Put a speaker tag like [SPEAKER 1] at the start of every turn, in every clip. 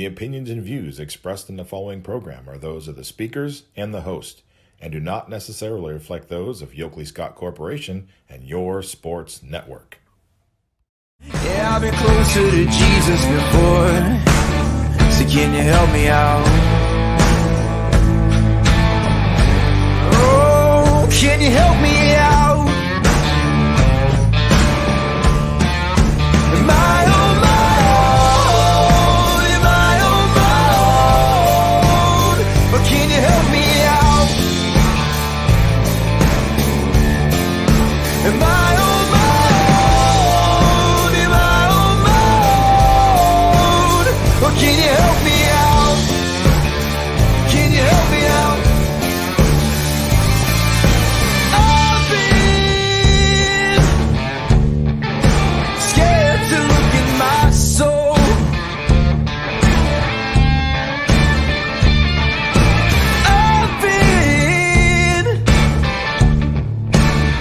[SPEAKER 1] The opinions and views expressed in the following program are those of the speakers and the host, and do not necessarily reflect those of Yoakley Scott Corporation and your sports network.
[SPEAKER 2] Yeah, I've been closer to Jesus before, so can you help me out? Oh, can you help me out? Am I on my own? Am I on my own? Or can you help me out? Am I on my own? Am I on my own? Or can you help me out? Can you help me out? I've been scared to look in my soul. I've been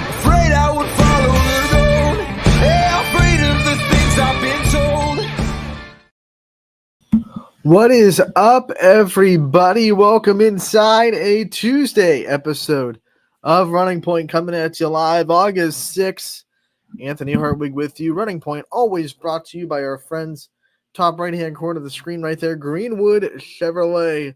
[SPEAKER 2] afraid I would follow the road. Yeah, afraid of the things I've been told.
[SPEAKER 3] What is up, everybody? Welcome inside a Tuesday episode of Running Point, coming at you live August 6th. Anthony Hartwig with you. Running Point, always brought to you by our friends, top right-hand corner of the screen right there, Greenwood Chevrolet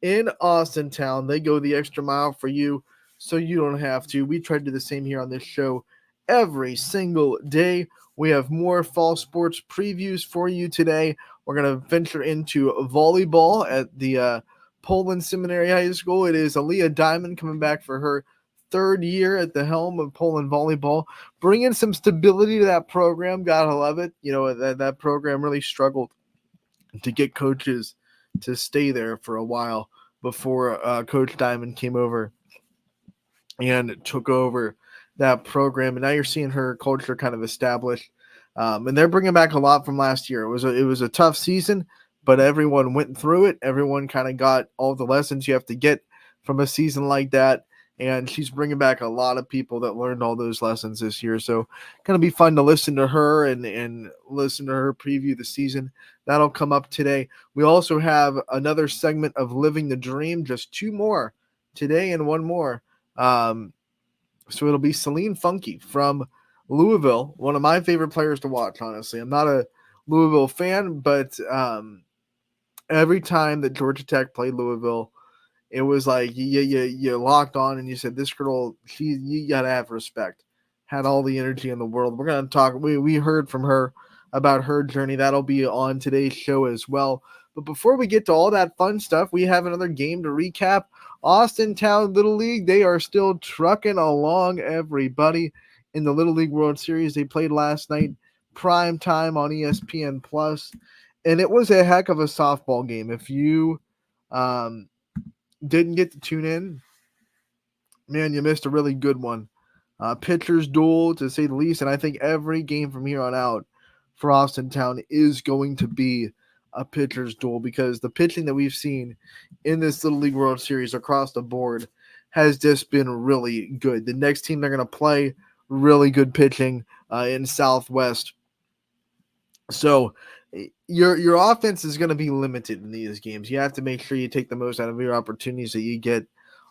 [SPEAKER 3] in Austintown. They go the extra mile for you, so you don't have to. We try to do the same here on this show every single day. We have more fall sports previews for you today. We're going to venture into volleyball at the Poland Seminary High School. It is Aaliyah Diamond coming back for her third year at the helm of Poland volleyball, bringing some stability to that program. Gotta love it. You know, that program really struggled to get coaches to stay there for a while before Coach Diamond came over and took over that program. And now you're seeing her culture kind of established. And they're bringing back a lot from last year. It was a tough season, but everyone went through it. Everyone kind of got all the lessons you have to get from a season like that. And she's bringing back a lot of people that learned all those lessons this year. So going to be fun to listen to her and listen to her preview the season. That'll come up today. We also have another segment of Living the Dream, just two more today and one more. So it'll be Celine Funky from Louisville, one of my favorite players to watch, honestly. I'm not a Louisville fan, but every time that Georgia Tech played Louisville, it was like you locked on and you said, this girl, you got to have respect. Had all the energy in the world. We're going to talk. We heard from her about her journey. That'll be on today's show as well. But before we get to all that fun stuff, we have another game to recap. Austintown Little League, they are still trucking along, everybody, in the Little League World Series. They played last night, prime time on ESPN Plus, and it was a heck of a softball game. If you didn't get to tune in, man, you missed a really good one. Pitchers duel, to say the least, and I think every game from here on out for Austintown is going to be a pitcher's duel, because the pitching that we've seen in this Little League World Series across the board has just been really good. The next team they're going to play, really good pitching in Southwest. So your offense is going to be limited in these games. You have to make sure you take the most out of your opportunities that you get.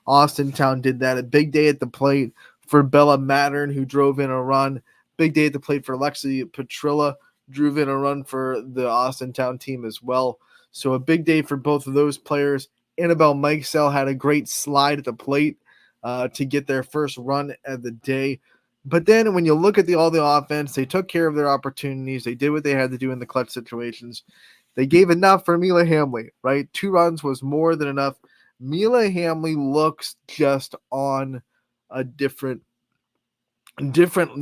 [SPEAKER 3] Austintown did that. A big day at the plate for Bella Mattern, who drove in a run. Big day at the plate for Lexi Petrilla, drove in a run for the Austintown team as well. So a big day for both of those players. Annabelle Mikesell had a great slide at the plate to get their first run of the day. But then when you look at all the offense, they took care of their opportunities. They did what they had to do in the clutch situations. They gave enough for Mila Hamley, right? 2 runs was more than enough. Mila Hamley looks just on a different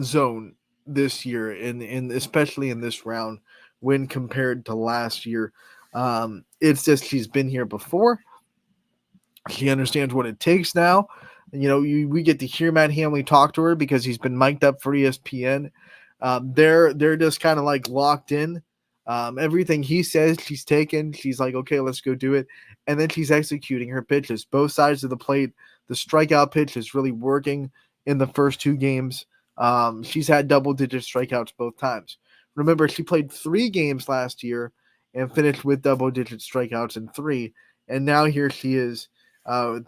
[SPEAKER 3] zone this year, in especially in this round when compared to last year. It's just she's been here before. She understands what it takes now. You know, we get to hear Matt Hamley talk to her because he's been mic'd up for ESPN. They're just kind of like locked in. Everything he says, she's taken. She's like, okay, let's go do it. And then she's executing her pitches. Both sides of the plate. The strikeout pitch is really working in the first 2 games. She's had double-digit strikeouts both times. Remember, she played 3 games last year and finished with double-digit strikeouts in 3. And now here she is,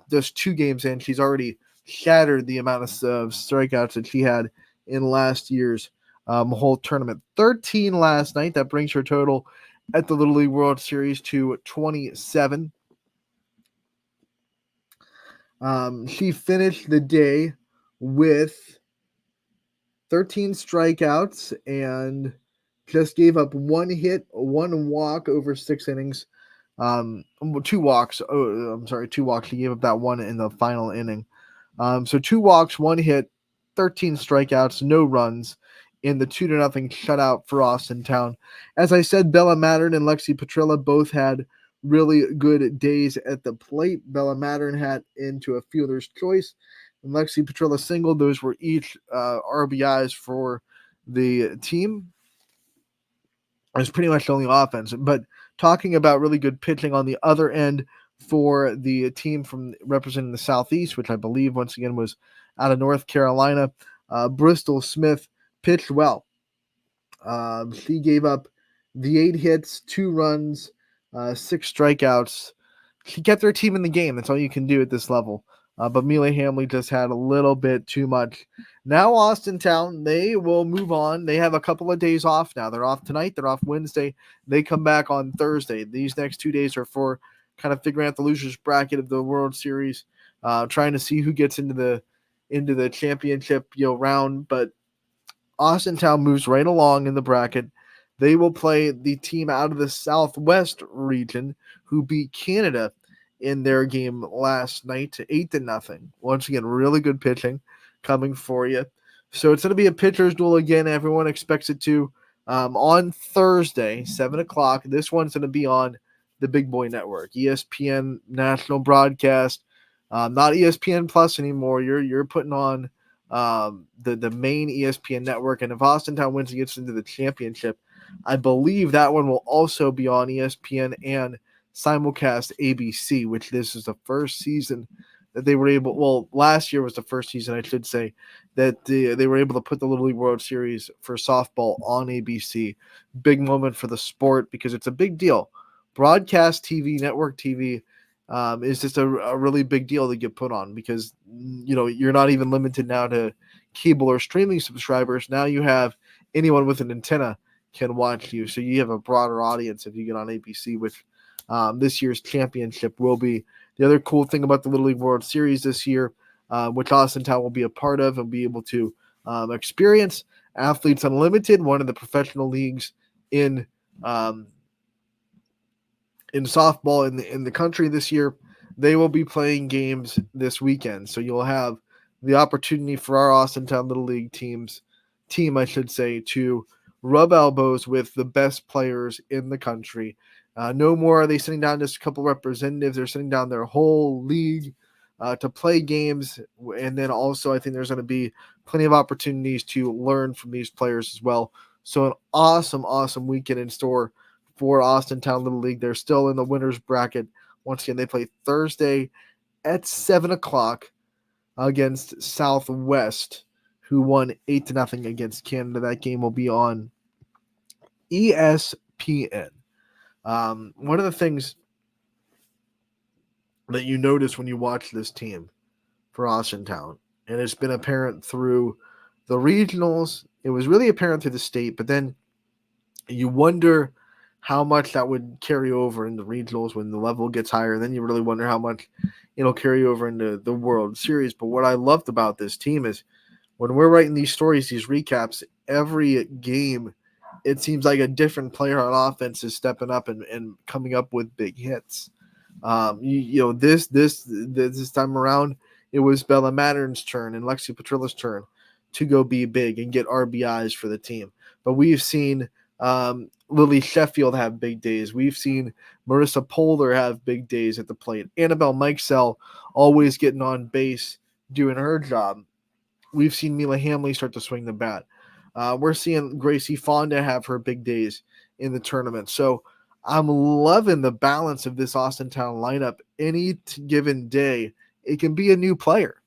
[SPEAKER 3] just 2 games in. She's already shattered the amount of strikeouts that she had in last year's whole tournament. 13 last night. That brings her total at the Little League World Series to 27. She finished the day with 13 strikeouts and just gave up 1 hit, 1 walk over 6 innings. 2 walks. Oh, I'm sorry, 2 walks. She gave up that one in the final inning. So 2 walks, 1 hit, 13 strikeouts, no runs in the 2-0 shutout for Austintown. As I said, Bella Mattern and Lexi Petrilla both had really good days at the plate. Bella Mattern had into a fielder's choice, and Lexi Petrilla singled. Those were each RBIs for the team. It was pretty much the only offense. But talking about really good pitching on the other end for the team from representing the Southeast, which I believe once again was out of North Carolina, Bristol Smith pitched well. She gave up the 8 hits, 2 runs, 6 strikeouts. She kept her team in the game. That's all you can do at this level. But Mila Hamley just had a little bit too much. Now Austintown, they will move on. They have a couple of days off now. They're off tonight. They're off Wednesday. They come back on Thursday. These next 2 days are for kind of figuring out the losers bracket of the World Series, trying to see who gets into the championship round. But Austintown moves right along in the bracket. They will play the team out of the Southwest region who beat Canada in their game last night 8-0. Once again, really good pitching coming for you. So it's going to be a pitcher's duel again. Everyone expects it to on Thursday, 7 o'clock. This one's going to be on the Big Boy Network, ESPN national broadcast, not ESPN Plus anymore. You're putting on the main ESPN network. And if Austintown wins and gets into the championship, I believe that one will also be on ESPN and simulcast ABC, which this is the first season that they were able, well, last year was the first season, I should say, that they were able to put the Little League World Series for softball on ABC. Big moment for the sport because it's a big deal. Broadcast TV, network TV, is just a really big deal to get put on because, you're not even limited now to cable or streaming subscribers. Now you have anyone with an antenna can watch you. So you have a broader audience if you get on ABC, which this year's championship will be. The other cool thing about the Little League World Series this year, which Austintown will be a part of and be able to experience, Athletes Unlimited, one of the professional leagues in softball in the country this year, they will be playing games this weekend. So you'll have the opportunity for our Austintown Little League team, to rub elbows with the best players in the country. No more are they sitting down just a couple representatives. They're sitting down their whole league to play games. And then also I think there's going to be plenty of opportunities to learn from these players as well. So an awesome weekend in store for Austintown Little League. They're still in the winner's bracket. Once again, they play Thursday at 7 o'clock against Southwest, who won 8-0 against Canada. That game will be on ESPN. One of the things that you notice when you watch this team for Austintown, and it's been apparent through the regionals, it was really apparent through the state, but then you wonder how much that would carry over in the regionals when the level gets higher. Then you really wonder how much it'll carry over into the World Series. But what I loved about this team is when we're writing these stories, these recaps, every game, it seems like a different player on offense is stepping up and coming up with big hits. This time around, it was Bella Mattern's turn and Lexi Petrilla's turn to go be big and get RBIs for the team. But we've seen Lily Sheffield have big days. We've seen Marissa Polar have big days at the plate. Annabelle Mikesell always getting on base, doing her job. We've seen Mila Hamley start to swing the bat. We're seeing Gracie Fonda have her big days in the tournament. So I'm loving the balance of this Austintown lineup. Any given day, it can be a new player.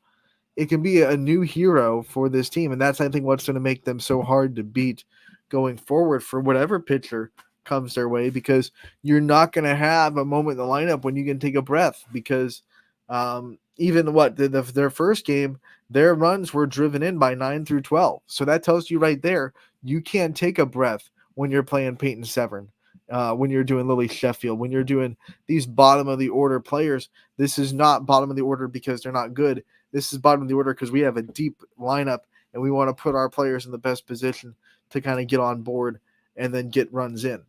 [SPEAKER 3] It can be a new hero for this team. And that's, I think, what's going to make them so hard to beat going forward for whatever pitcher comes their way, because you're not going to have a moment in the lineup when you can take a breath, because even their first game, their runs were driven in by 9 through 12. So that tells you right there, you can't take a breath when you're playing Peyton Severn, when you're doing Lily Sheffield, when you're doing these bottom of the order players. This is not bottom of the order because they're not good. This is bottom of the order because we have a deep lineup and we want to put our players in the best position to kind of get on board and then get runs in,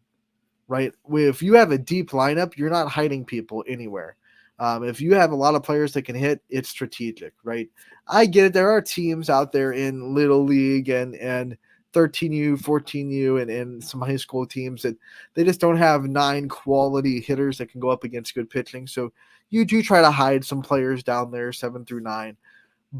[SPEAKER 3] right? If you have a deep lineup, you're not hiding people anywhere. If you have a lot of players that can hit, it's strategic, right? I get it. There are teams out there in Little League and 13U, 14U, and some high school teams that they just don't have 9 quality hitters that can go up against good pitching. So you do try to hide some players down there, 7 through 9.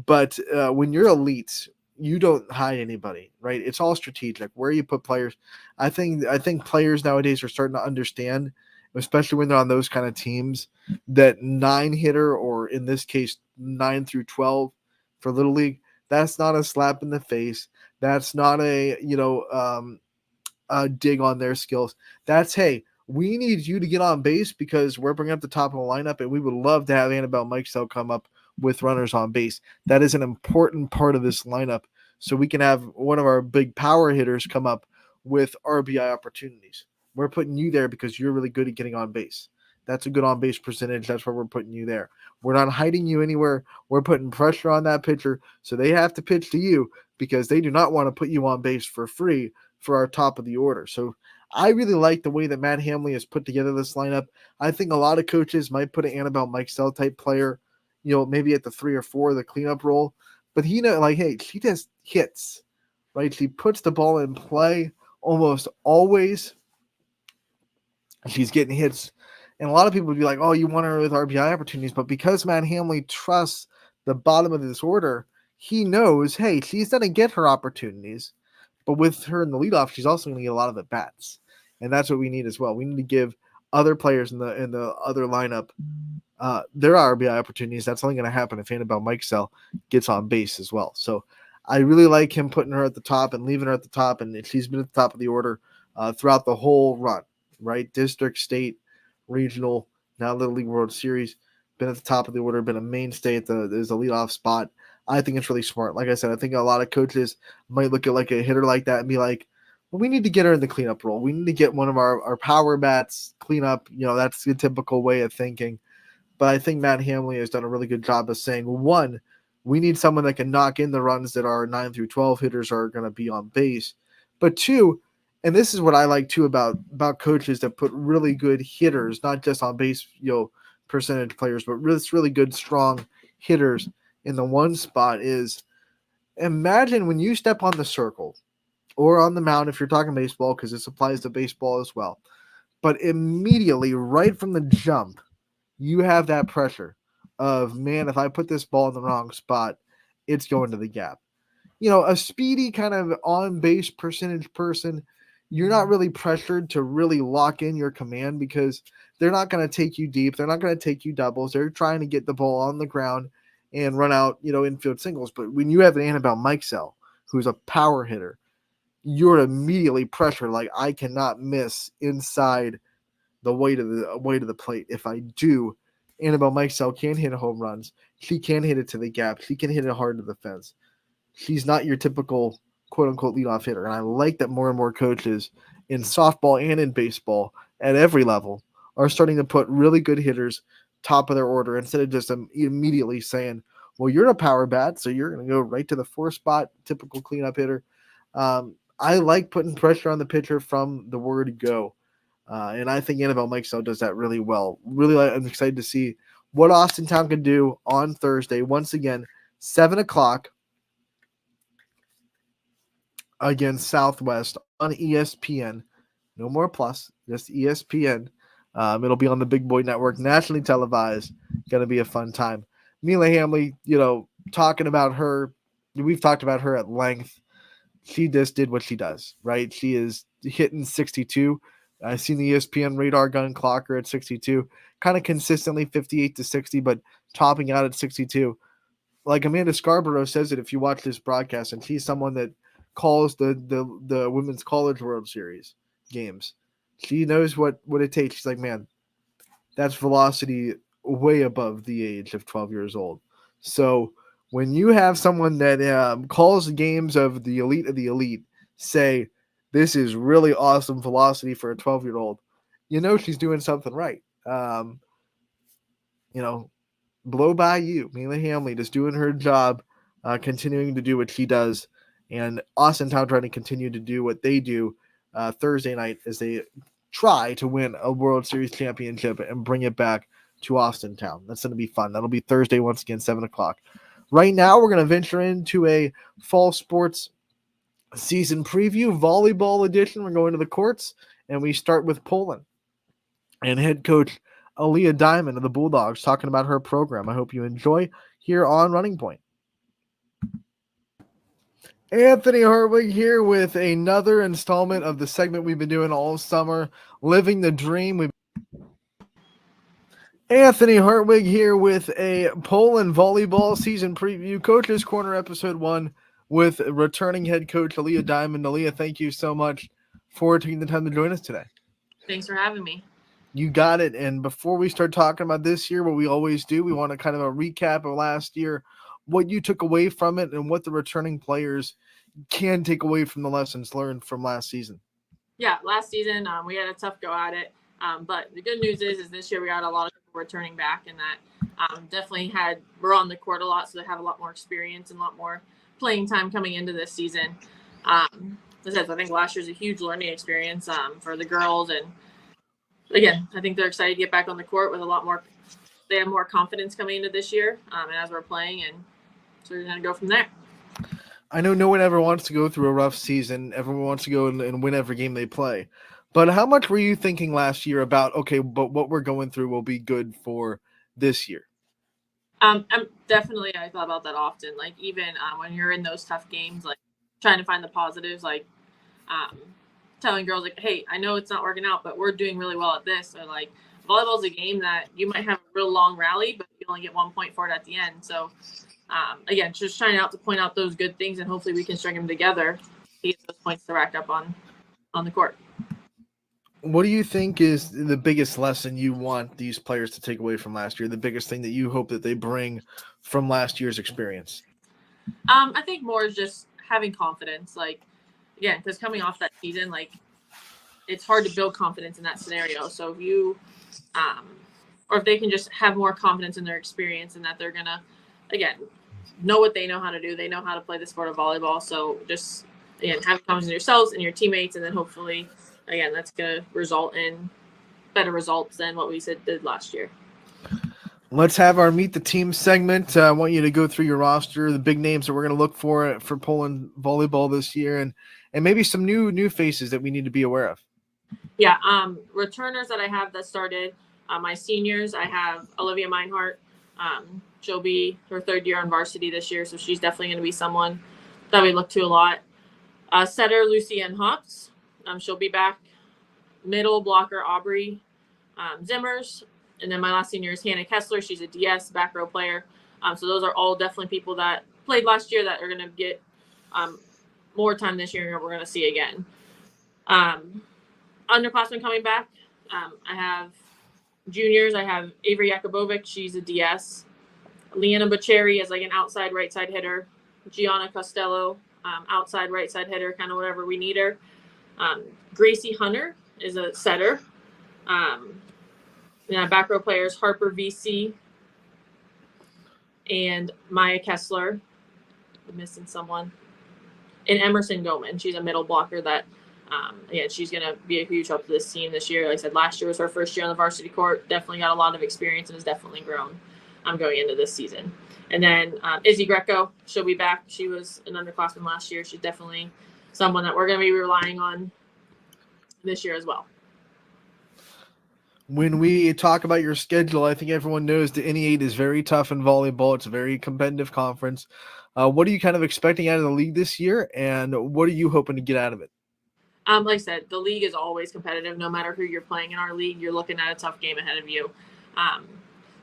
[SPEAKER 3] But when you're elite, you don't hide anybody, right? It's all strategic where you put players. I think players nowadays are starting to understand, especially when they're on those kind of teams, that 9 hitter, or in this case 9 through 12 for Little League, that's not a slap in the face. That's not a dig on their skills. That's, hey, we need you to get on base because we're bringing up the top of the lineup, and we would love to have Annabelle Mikesell come up with runners on base. That is an important part of this lineup, so we can have one of our big power hitters come up with RBI opportunities. We're putting you there because you're really good at getting on base. That's a good on base percentage. That's why we're putting you there. We're not hiding you anywhere. We're putting pressure on that pitcher, so they have to pitch to you because they do not want to put you on base for free for our top of the order. So I really like the way that Matt Hamley has put together this lineup. I think a lot of coaches might put an Annabelle Mikesell type player, maybe at the 3 or 4, the cleanup role. But hey, she just hits, right? She puts the ball in play almost always. She's getting hits. And a lot of people would be like, oh, you want her with RBI opportunities. But because Matt Hamley trusts the bottom of this order, he knows, hey, she's going to get her opportunities. But with her in the leadoff, she's also going to get a lot of at bats, and that's what we need as well. We need to give other players in the other lineup their RBI opportunities. That's only going to happen if Annabelle Mikesell gets on base as well. So I really like him putting her at the top and leaving her at the top, and she's been at the top of the order throughout the whole run, right? District, state, regional, now Little League World Series. Been at the top of the order, been a mainstay as a leadoff spot. I think it's really smart. Like I said, I think a lot of coaches might look at like a hitter like that and be like, well, we need to get her in the cleanup role. We need to get one of our power bats cleanup. That's the typical way of thinking. But I think Matt Hamley has done a really good job of saying, one, we need someone that can knock in the runs that our 9 through 12 hitters are going to be on base. But two, and this is what I like too about coaches that put really good hitters, not just on base, percentage players, but really good, strong hitters in the one spot, is imagine when you step on the circle or on the mound, if you're talking baseball, because this applies to baseball as well. But immediately, right from the jump, you have that pressure of, man, if I put this ball in the wrong spot, it's going to the gap. A speedy kind of on-base percentage person, you're not really pressured to really lock in your command because they're not going to take you deep. They're not going to take you doubles. They're trying to get the ball on the ground and run out, infield singles. But when you have an Annabelle Mikesell, who's a power hitter, you're immediately pressured. Like, I cannot miss inside the weight of the plate. If I do, Annabelle Mikesell can hit home runs. She can hit it to the gap. She can hit it hard to the fence. She's not your typical quote-unquote leadoff hitter. And I like that more and more coaches in softball and in baseball at every level are starting to put really good hitters top of their order instead of just immediately saying, well, you're a power bat, so you're going to go right to the 4 spot, typical cleanup hitter. I like putting pressure on the pitcher from the word go. And I think Annabelle Mikesell does that really well. I'm excited to see what Austintown can do on Thursday. Once again, 7 o'clock against Southwest on ESPN. No more plus, just ESPN. It'll be on the Big Boy Network, nationally televised. Going to be a fun time. Mila Hamley, talking about her, we've talked about her at length. She just did what she does, right? She is hitting 62. I've seen the ESPN radar gun clock her at 62, kind of consistently 58 to 60, but topping out at 62. Like Amanda Scarborough says it if you watch this broadcast, and she's someone that calls the Women's College World Series games. She knows what it takes. She's like, man, that's velocity way above the age of 12 years old. So when you have someone that calls games of the elite say, this is really awesome velocity for a 12-year-old, you know she's doing something right. You know, blow by you. Mila Hamley just doing her job, continuing to do what she does, and Austin Town trying to continue to do what they do Thursday night as they try to win a World Series championship and bring it back to Austin Town. That's going to be fun. That'll be Thursday once again, 7 o'clock. Right now, we're going to venture into a fall sports season preview, volleyball edition. We're going to the courts, and we start with Poland. And head coach Aaliyah Diamond of the Bulldogs talking about her program. I hope you enjoy here on Running Point. Anthony Hartwig here with another installment of the segment we've been doing all summer, Living the Dream. Anthony Hartwig here with a Poland volleyball season preview, Coach's Corner episode 1 with returning head coach Aaliyah Diamond. Aaliyah, thank you so much for taking the time to join us today.
[SPEAKER 4] Thanks for having me.
[SPEAKER 3] You got it. And before we start talking about this year, what we always do, we want to kind of a recap of last year, what you took away from it and what the returning players can take away from the lessons learned from last season.
[SPEAKER 4] Yeah, last season we had a tough go at it. But the good news is this year we got a lot of people returning back, and that definitely we're on the court a lot, so they have a lot more experience and a lot more playing time coming into this season. I think last year's a huge learning experience for the girls, and again, I think they're excited to get back on the court with a lot more. They have more confidence coming into this year, and as we're playing, and so we're going to go from there.
[SPEAKER 3] I know no one ever wants to go through a rough season. Everyone wants to go and win every game they play. But how much were you thinking last year about, okay, but what we're going through will be good for this year?
[SPEAKER 4] I thought about that often. Like even when you're in those tough games, like trying to find the positives, like telling girls like, hey, I know it's not working out, but we're doing really well at this. Or like volleyball is a game that you might have a real long rally, but you only get 1 point for it at the end. So again, just trying to point out those good things, and hopefully we can string them together to get those points to rack up on the court.
[SPEAKER 3] What do you think is the biggest lesson you want these players to take away from last year? The biggest thing that you hope that they bring from last year's experience?
[SPEAKER 4] I think more is just having confidence. Like, again, because coming off that season, like it's hard to build confidence in that scenario. So if you, or if they can just have more confidence in their experience and that they're gonna, again, know what they know how to do. They know how to play the sport of volleyball. So just, again, have confidence in yourselves and your teammates, and then hopefully, again, that's going to result in better results than what we did last year.
[SPEAKER 3] Let's have our Meet the Team segment. I want you to go through your roster, the big names that we're going to look for Poland volleyball this year, and maybe some new faces that we need to be aware of.
[SPEAKER 4] Yeah, returners that I have that started, my seniors, I have Olivia Meinhardt. She'll be her third year on varsity this year, so she's definitely going to be someone that we look to a lot. Setter Lucy Ann Hops. She'll be back. Middle blocker Aubrey Zimmers. And then my last senior is Hannah Kessler. She's a DS back row player. So those are all definitely people that played last year that are going to get more time this year and we're going to see again. Underclassmen coming back. I have juniors. I have Avery Yakubovic. She's a DS. Leanna Bocheri as like an outside right side hitter. Gianna Costello, outside right side hitter, kind of whatever we need her. Gracie Hunter is a setter. Back row players Harper VC and Maya Kessler. I'm missing someone. And Emerson Goman. She's a middle blocker that, she's going to be a huge help to this team this year. Like I said, last year was her first year on the varsity court. Definitely got a lot of experience and has definitely grown going into this season. And then Izzy Greco, she'll be back. She was an underclassman last year. She's definitely someone that we're going to be relying on this year as well.
[SPEAKER 3] When we talk about your schedule, I think everyone knows the NE8 is very tough in volleyball. It's a very competitive conference. What are you kind of expecting out of the league this year, and what are you hoping to get out of it?
[SPEAKER 4] Like I said, the league is always competitive. No matter who you're playing in our league, you're looking at a tough game ahead of you.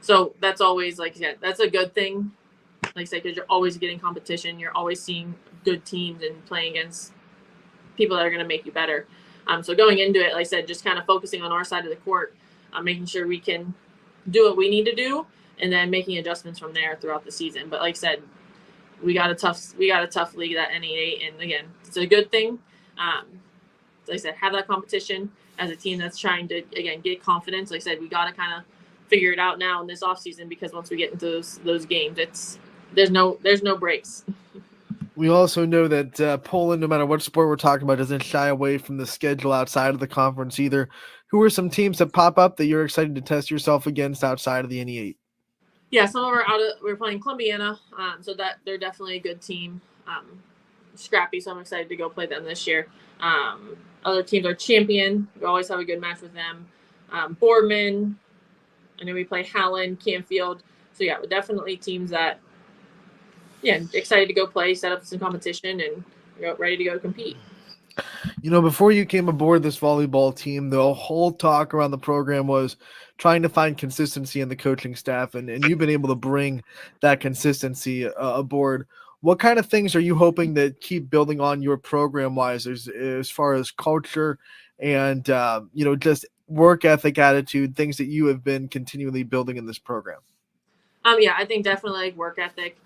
[SPEAKER 4] So that's always, like I said, that's a good thing. Like I said, because you're always getting competition. You're always seeing good teams and playing against people that are going to make you better. So going into it, like I said, just kind of focusing on our side of the court, making sure we can do what we need to do, and then making adjustments from there throughout the season. But like I said, we got a tough league, that NE8, and again, it's a good thing. Like I said, have that competition as a team that's trying to, again, get confidence. Like I said, we got to kind of figure it out now in this offseason, because once we get into those games, there's no breaks.
[SPEAKER 3] We also know that Poland, no matter what sport we're talking about, doesn't shy away from the schedule outside of the conference either. Who are some teams that pop up that you're excited to test yourself against outside of the NE8?
[SPEAKER 4] Yeah, some of our we're playing Columbiana, so that they're definitely a good team, scrappy. So I'm excited to go play them this year. Other teams are Champion. We always have a good match with them. Boardman. I know we play Howland, Canfield. So yeah, we're definitely teams that, excited to go play, set up some competition, and ready to go compete.
[SPEAKER 3] Before you came aboard this volleyball team, the whole talk around the program was trying to find consistency in the coaching staff, and you've been able to bring that consistency aboard. What kind of things are you hoping to keep building on your program-wise as far as culture and, just work ethic, attitude, things that you have been continually building in this program?
[SPEAKER 4] I think definitely like work ethic.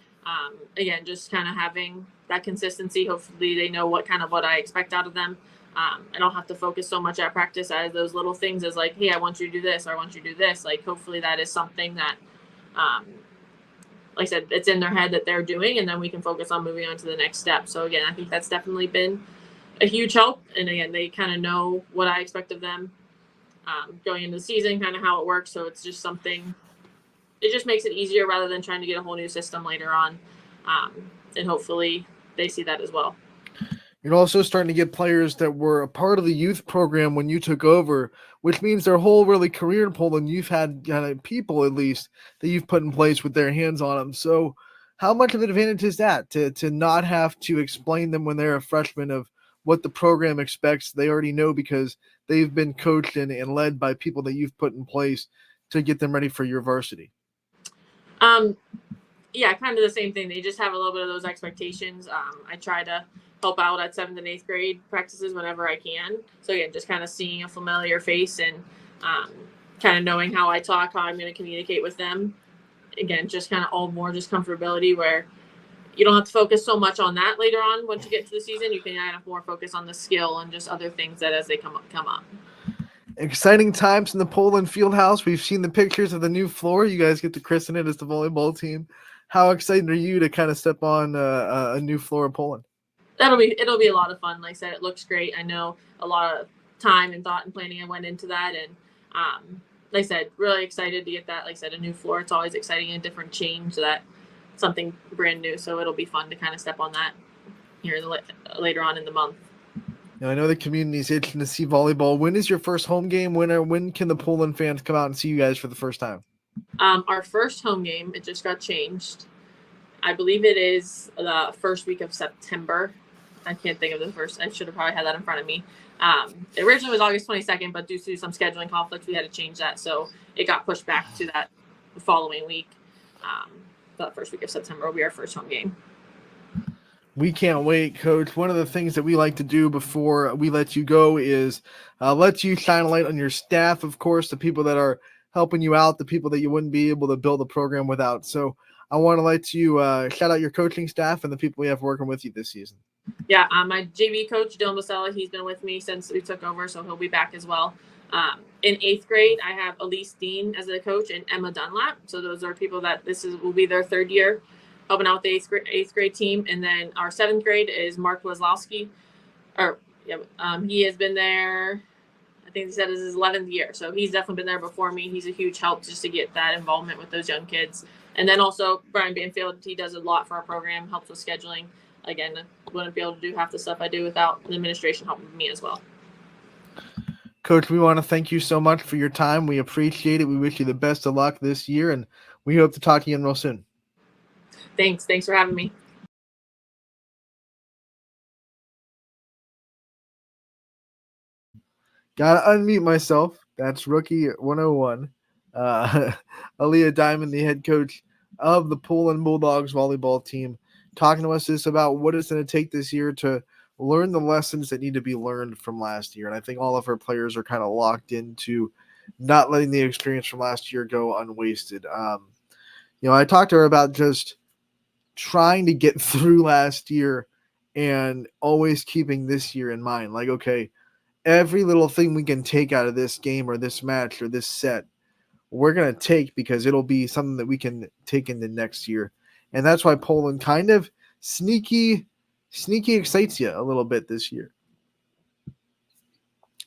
[SPEAKER 4] Again, just kind of having that consistency. Hopefully they know what I expect out of them. I don't have to focus so much at practice as those little things as like, hey, I want you to do this, or I want you to do this. Like, hopefully that is something that, like I said, it's in their head that they're doing, and then we can focus on moving on to the next step. So again, I think that's definitely been a huge help. And again, they kind of know what I expect of them going into the season, kind of how it works. So it's just something, it just makes it easier rather than trying to get a whole new system later on. And hopefully they see that as well.
[SPEAKER 3] You're also starting to get players that were a part of the youth program when you took over, which means their whole really career in Poland, you've had kind of people at least that you've put in place with their hands on them. So how much of an advantage is that to not have to explain them when they're a freshman of what the program expects? They already know because they've been coached and led by people that you've put in place to get them ready for your varsity.
[SPEAKER 4] Yeah, kind of the same thing. They just have a little bit of those expectations. I try to help out at 7th and 8th grade practices whenever I can. So again, just kind of seeing a familiar face and kind of knowing how I talk, how I'm going to communicate with them. Again, just kind of all more just comfortability where you don't have to focus so much on that later on. Once you get to the season, you can have more focus on the skill and just other things that as they come up.
[SPEAKER 3] Exciting times in the Poland Fieldhouse. We've seen the pictures of the new floor. You guys get to christen it as the volleyball team. How excited are you to kind of step on a new floor in Poland?
[SPEAKER 4] It'll be a lot of fun. Like I said, it looks great. I know a lot of time and thought and planning went into that, and like I said, really excited to get that. Like I said, a new floor. It's always exciting, and a different change, that something brand new. So it'll be fun to kind of step on that here later on in the month.
[SPEAKER 3] Now, I know the community's itching to see volleyball. When is your first home game? When can the Poland fans come out and see you guys for the first time?
[SPEAKER 4] Our first home game, it just got changed. I believe it is the first week of September. I can't think of the first. I should have probably had that in front of me. It originally was August 22nd, but due to some scheduling conflicts, we had to change that. So it got pushed back to that following week. The first week of September will be our first home game.
[SPEAKER 3] We can't wait, Coach. One of the things that we like to do before we let you go is let you shine a light on your staff, of course, the people that are helping you out, the people that you wouldn't be able to build a program without. So I want to let you shout out your coaching staff and the people we have working with you this season.
[SPEAKER 4] Yeah, my JV coach, Dylan Basella, he's been with me since we took over, so he'll be back as well. In 8th grade, I have Elise Dean as the coach and Emma Dunlap. So those are people that will be their 3rd year helping out the 8th grade team. And then our 7th grade is Mark Wazlowski. He has been there, I think he said this is his 11th year. So he's definitely been there before me. He's a huge help just to get that involvement with those young kids. And then also Brian Banfield, he does a lot for our program, helps with scheduling. Again, wouldn't be able to do half the stuff I do without the administration helping me as well.
[SPEAKER 3] Coach, we want to thank you so much for your time. We appreciate it. We wish you the best of luck this year, and we hope to talk to you real soon.
[SPEAKER 4] Thanks for having me.
[SPEAKER 3] Gotta unmute myself. That's Rookie 101. Aaliyah Diamond, the head coach of the Poland Bulldogs volleyball team, talking to us about what it's going to take this year to learn the lessons that need to be learned from last year. And I think all of our players are kind of locked into not letting the experience from last year go unwasted. I talked to her about just trying to get through last year and always keeping this year in mind. Like, okay, every little thing we can take out of this game or this match or this set, we're going to take, because it'll be something that we can take into next year. And that's why Poland kind of sneaky excites you a little bit this year.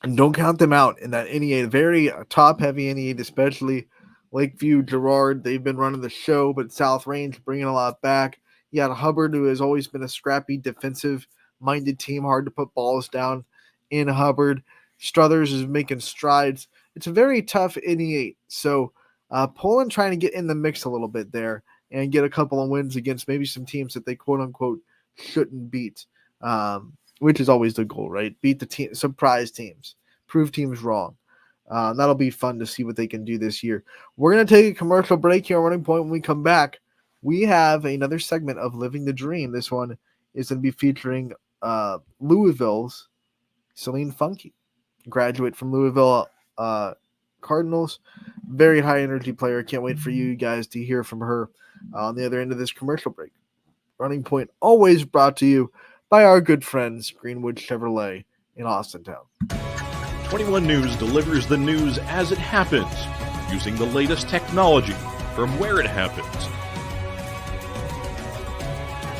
[SPEAKER 3] And don't count them out in that NE8, very top-heavy NE8, especially Lakeview, Girard. They've been running the show, but South Range bringing a lot back. You got Hubbard, who has always been a scrappy, defensive-minded team, hard to put balls down in Hubbard. Struthers is making strides. It's a very tough NE8. So Poland trying to get in the mix a little bit there and get a couple of wins against maybe some teams that they quote-unquote shouldn't beat, which is always the goal, right? Beat the team, surprise teams, prove teams wrong. That'll be fun to see what they can do this year. We're going to take a commercial break here on Running Point. When we come back, we have another segment of Living the Dream. This one is going to be featuring Louisville's Celine Funky, graduate from Louisville Cardinals. Very high energy player. Can't wait for you guys to hear from her on the other end of this commercial break. Running Point always brought to you by our good friends Greenwood Chevrolet in Austintown.
[SPEAKER 5] 21 News delivers the news as it happens, using the latest technology from where it happens.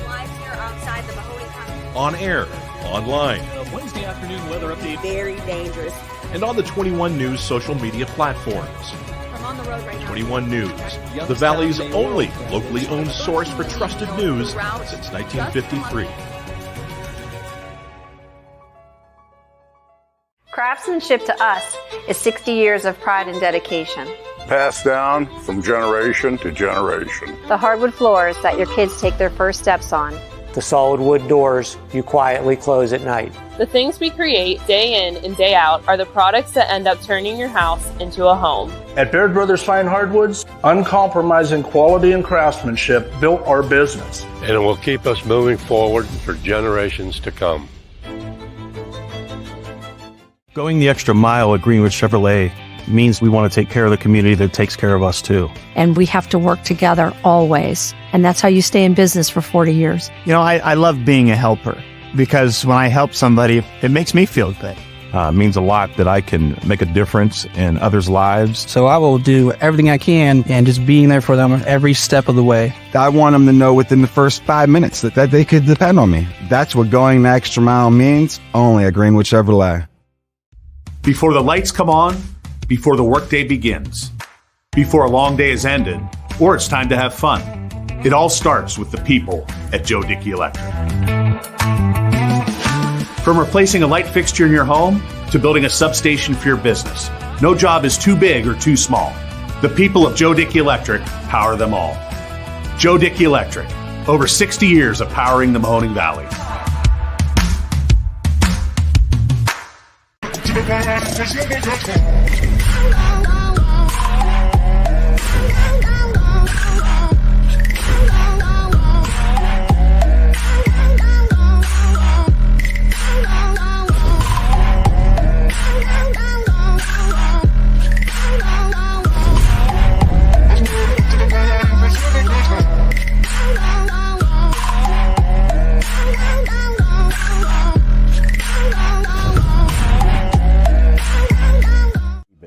[SPEAKER 6] Live here outside the Mahoney County.
[SPEAKER 5] On air, online,
[SPEAKER 7] Wednesday afternoon weather update.
[SPEAKER 6] Very dangerous.
[SPEAKER 5] and on the 21 News social media platforms.
[SPEAKER 6] I'm on the road right now.
[SPEAKER 5] 21 News, the Valley's only locally owned source for trusted news since 1953.
[SPEAKER 8] Craftsmanship to us is 60 years of pride and dedication.
[SPEAKER 9] Passed down from generation to generation.
[SPEAKER 8] The hardwood floors that your kids take their first steps on.
[SPEAKER 10] The solid wood doors you quietly close at night.
[SPEAKER 11] The things we create day in and day out are the products that end up turning your house into a home.
[SPEAKER 12] At Baird Brothers Fine Hardwoods, uncompromising quality and craftsmanship built our business.
[SPEAKER 13] And it will keep us moving forward for generations to come.
[SPEAKER 14] Going the extra mile at Greenwood Chevrolet means we want to take care of the community that takes care of us too.
[SPEAKER 15] And we have to work together always. And that's how you stay in business for 40 years.
[SPEAKER 16] You know, I love being a helper because when I help somebody, it makes me feel good.
[SPEAKER 14] It means a lot that I can make a difference in others' lives.
[SPEAKER 17] So I will do everything I can and just being there for them every step of the way.
[SPEAKER 18] I want them to know within the first 5 minutes that they could depend on me. That's what going the extra mile means, only at Greenwood Chevrolet.
[SPEAKER 19] Before the lights come on, before the workday begins, before a long day is ended, or it's time to have fun. It all starts with the people at Joe Dickey Electric. From replacing a light fixture in your home to building a substation for your business, no job is too big or too small. The people of Joe Dickey Electric power them all. Joe Dickey Electric, over 60 years of powering the Mahoning Valley.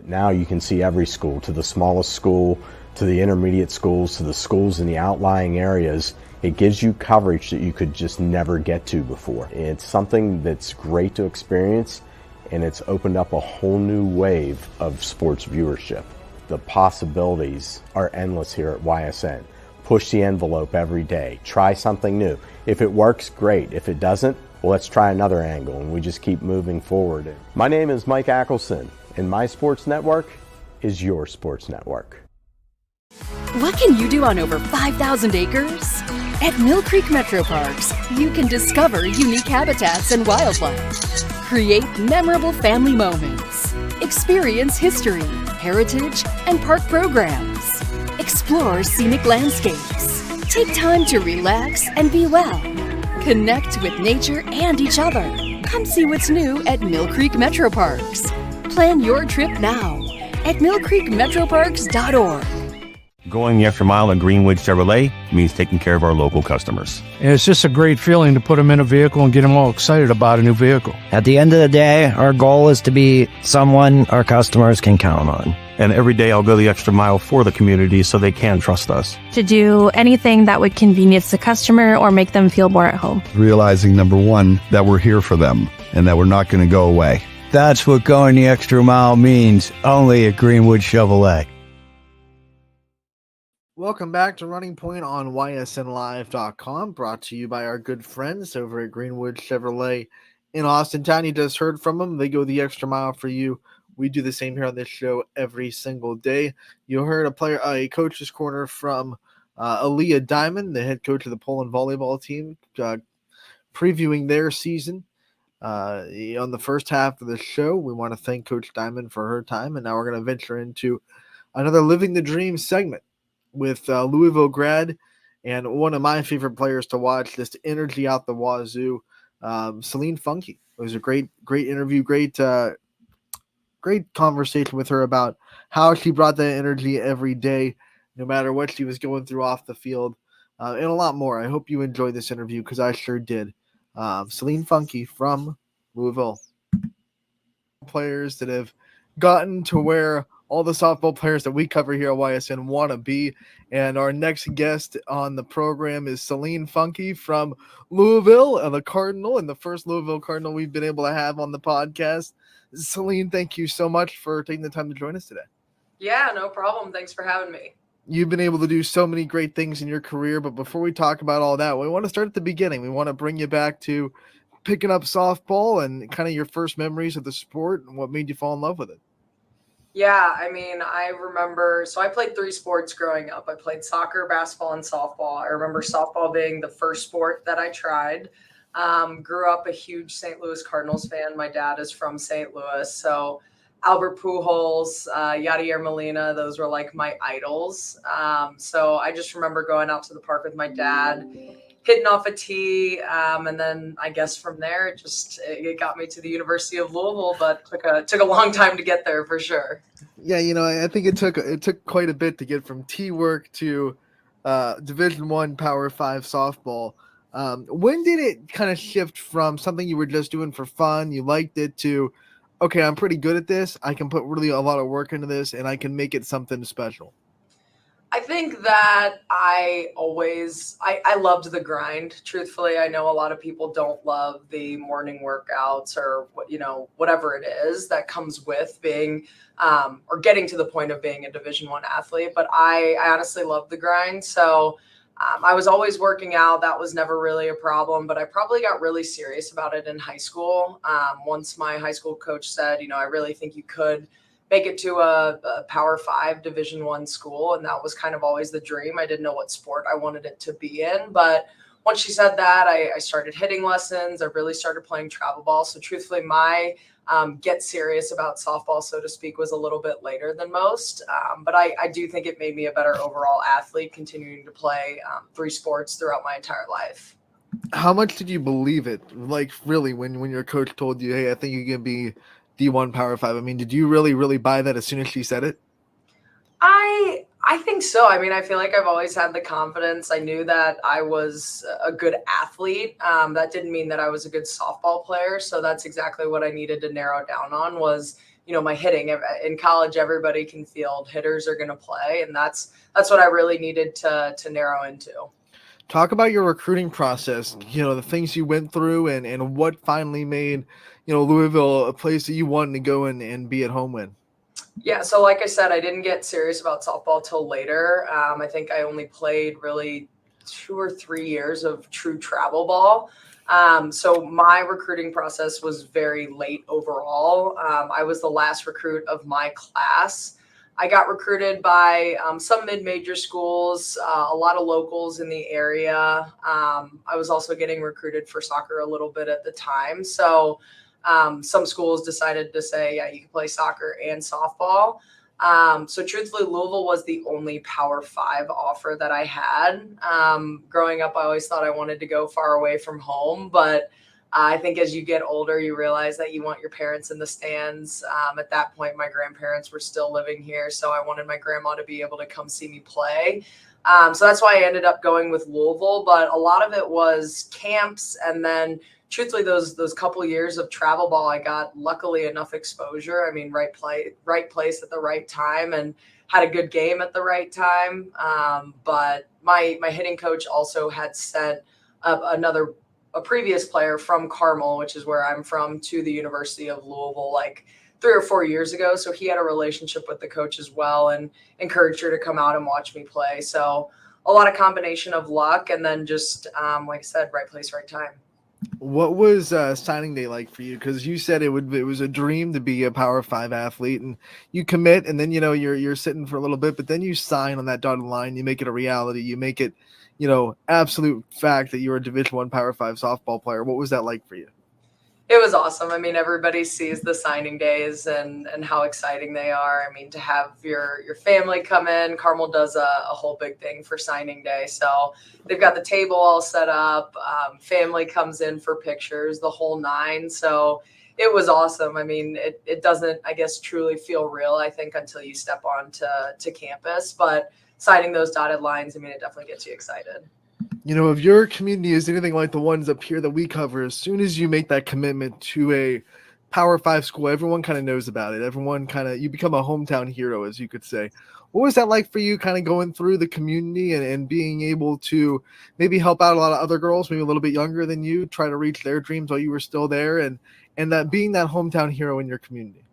[SPEAKER 20] Now you can see every school, to the smallest school, to the intermediate schools, to the schools in the outlying areas. It gives you coverage that you could just never get to before. It's something that's great to experience, and it's opened up a whole new wave of sports viewership. The possibilities are endless here at YSN. Push the envelope every day. Try something new. If it works, great. If it doesn't, well, let's try another angle, and we just keep moving forward. My name is Mike Ackelson, and my sports network is your sports network.
[SPEAKER 21] What can you do on over 5,000 acres? At Mill Creek Metro Parks, you can discover unique habitats and wildlife, create memorable family moments, experience history, heritage, and park programs, explore scenic landscapes, take time to relax and be well. Connect with nature and each other. Come see what's new at Mill Creek Metro Parks. Plan your trip now at millcreekmetroparks.org.
[SPEAKER 14] Going the extra mile at Greenwood Chevrolet means taking care of our local customers.
[SPEAKER 17] And it's just a great feeling to put them in a vehicle and get them all excited about a new vehicle.
[SPEAKER 1] At the end of the day, our goal is to be someone our customers can count on.
[SPEAKER 14] And every day I'll go the extra mile for the community so they can trust us.
[SPEAKER 15] To do anything that would convenience the customer or make them feel more at home.
[SPEAKER 18] Realizing, number one, that we're here for them and that we're not going to go away.
[SPEAKER 1] That's what going the extra mile means, only at Greenwood Chevrolet.
[SPEAKER 3] Welcome back to Running Point on ysnlive.com, brought to you by our good friends over at Greenwood Chevrolet in Austin Town. You just heard from them. They go the extra mile for you. We do the same here on this show every single day. You heard a coach's corner from Aaliyah Diamond, the head coach of the Poland volleyball team, previewing their season. On the first half of the show, we want to thank Coach Diamond for her time, and now we're going to venture into another Living the Dream segment with Louisville grad and one of my favorite players to watch, just energy out the wazoo, Celine Funky. It was a great interview, great conversation with her about how she brought that energy every day, no matter what she was going through off the field, and a lot more. I hope you enjoyed this interview because I sure did. Celine Funky from Louisville. Players that have gotten to where all the softball players that we cover here at YSN want to be. And our next guest on the program is Celine Funky from Louisville and the Cardinal, and the first Louisville Cardinal we've been able to have on the podcast. Celine, thank you so much for taking the time to join us today.
[SPEAKER 22] Yeah, no problem. Thanks for having me.
[SPEAKER 3] You've been able to do so many great things in your career, but before we talk about all that, we want to start at the beginning. We want to bring you back to picking up softball and kind of your first memories of the sport and what made you fall in love with it.
[SPEAKER 22] Yeah, I mean, I remember, so I played 3 sports growing up. I played soccer, basketball, and softball. I remember softball being the first sport that I tried. Grew up a huge St. Louis Cardinals fan. My dad is from St. Louis, so Albert Pujols, Yadier Molina, those were like my idols. So I just remember going out to the park with my dad, hitting off a tee, and then I guess from there it got me to the University of Louisville, but took a long time to get there for sure.
[SPEAKER 3] Yeah, I think it took quite a bit to get from tee work to Division I Power 5 softball. When did it kind of shift from something you were just doing for fun, you liked it, to okay, I'm pretty good at this, I can put really a lot of work into this, and I can make it something special?
[SPEAKER 22] I think that I loved the grind. Truthfully, I know a lot of people don't love the morning workouts or whatever it is that comes with being or getting to the point of being a Division I athlete. But I honestly love the grind. So I was always working out. That was never really a problem, but I probably got really serious about it in high school. Once my high school coach said, I really think you could make it to a Power 5 Division I school. And that was kind of always the dream. I didn't know what sport I wanted it to be in. But once she said that, I started hitting lessons. I really started playing travel ball. So truthfully, my get serious about softball, so to speak, was a little bit later than most. But I do think it made me a better overall athlete, continuing to play 3 sports throughout my entire life.
[SPEAKER 3] How much did you believe it? Like, really, when your coach told you, hey, I think you can be D1 Power 5. I mean, did you really buy that as soon as she said it?
[SPEAKER 22] I think so. I mean, I feel like I've always had the confidence. I knew that I was a good athlete. That didn't mean that I was a good softball player. So that's exactly what I needed to narrow down on was, my hitting. In college, everybody can field. Hitters are going to play. And that's what I really needed to narrow into.
[SPEAKER 3] Talk about your recruiting process, the things you went through and what finally made, Louisville a place that you wanted to go and be at home with.
[SPEAKER 22] Yeah, so like I said, I didn't get serious about softball till later. I think I only played really 2 or 3 years of true travel ball. So my recruiting process was very late overall. I was the last recruit of my class. I got recruited by some mid-major schools, a lot of locals in the area. I was also getting recruited for soccer a little bit at the time. So some schools decided to say, yeah, you can play soccer and softball. So truthfully, Louisville was the only Power 5 offer that I had. Growing up, I always thought I wanted to go far away from home, but I think as you get older, you realize that you want your parents in the stands. At that point, my grandparents were still living here, so I wanted my grandma to be able to come see me play. So that's why I ended up going with Louisville, but a lot of it was camps, and then truthfully, those couple years of travel ball, I got luckily enough exposure. I mean, right place at the right time, and had a good game at the right time. But my hitting coach also had sent a previous player from Carmel, which is where I'm from, to the University of Louisville like 3 or 4 years ago. So he had a relationship with the coach as well and encouraged her to come out and watch me play. So a lot of combination of luck and then just, like I said, right place, right time.
[SPEAKER 3] What was signing day like for you? Because you said it was a dream to be a Power 5 athlete, and you commit, and then you're sitting for a little bit, but then you sign on that dotted line. You make it a reality. You make it, absolute fact that you're a Division I Power 5 softball player. What was that like for you?
[SPEAKER 22] It was awesome. I mean, everybody sees the signing days and how exciting they are. I mean, to have your family come in, Carmel does a whole big thing for signing day. So they've got the table all set up. Family comes in for pictures, the whole nine. So it was awesome. I mean, it doesn't, I guess, truly feel real, I think, until you step on to campus. But signing those dotted lines, I mean, it definitely gets you excited.
[SPEAKER 3] If your community is anything like the ones up here that we cover, as soon as you make that commitment to a Power 5 school, everyone kind of knows about it. Everyone you become a hometown hero, as you could say. What was that like for you, kind of going through the community and being able to maybe help out a lot of other girls, maybe a little bit younger than you, try to reach their dreams while you were still there, and that being that hometown hero in your community?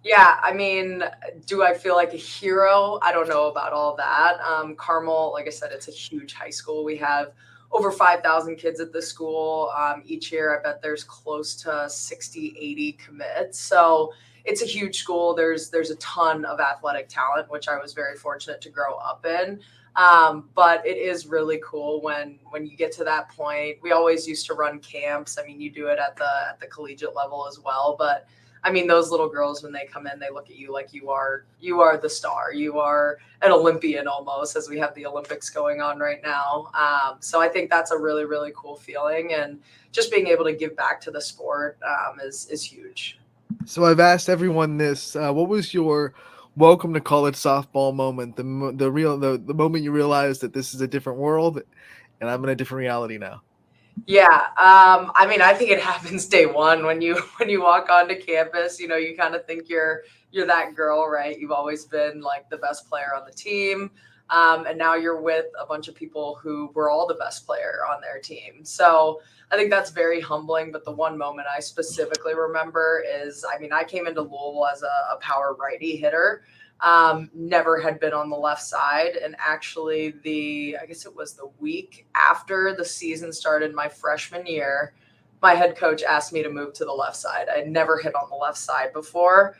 [SPEAKER 22] Yeah, I mean, do I feel like a hero? I don't know about all that. Carmel, like I said, it's a huge high school. We have over 5,000 kids at the school. Each year, I bet there's close to 60, 80 commits. So it's a huge school. There's a ton of athletic talent, which I was very fortunate to grow up in. But it is really cool when you get to that point. We always used to run camps. I mean, you do it at the collegiate level as well, but I mean, those little girls, when they come in, they look at you like you are the star. You are an Olympian almost, as we have the Olympics going on right now. So I think that's a really, really cool feeling. And just being able to give back to the sport is huge.
[SPEAKER 3] So I've asked everyone this. What was your welcome to college softball moment? The moment you realized that this is a different world and I'm in a different reality now?
[SPEAKER 22] Yeah. I mean, I think it happens day one when you walk onto campus. You kind of think you're that girl, right? You've always been like the best player on the team. And now you're with a bunch of people who were all the best player on their team. So I think that's very humbling. But the one moment I specifically remember is, I mean, I came into Louisville as a power righty hitter. Never had been on the left side. And actually I guess it was the week after the season started my freshman year, my head coach asked me to move to the left side. I'd never hit on the left side before.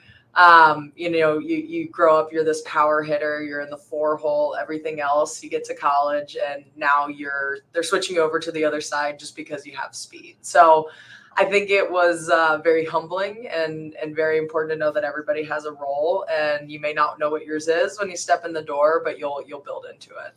[SPEAKER 22] You grow up, you're this power hitter, you're in the 4-hole, everything else, you get to college and now they're switching over to the other side just because you have speed. So I think it was very humbling and very important to know that everybody has a role, and you may not know what yours is when you step in the door, but you'll build into it.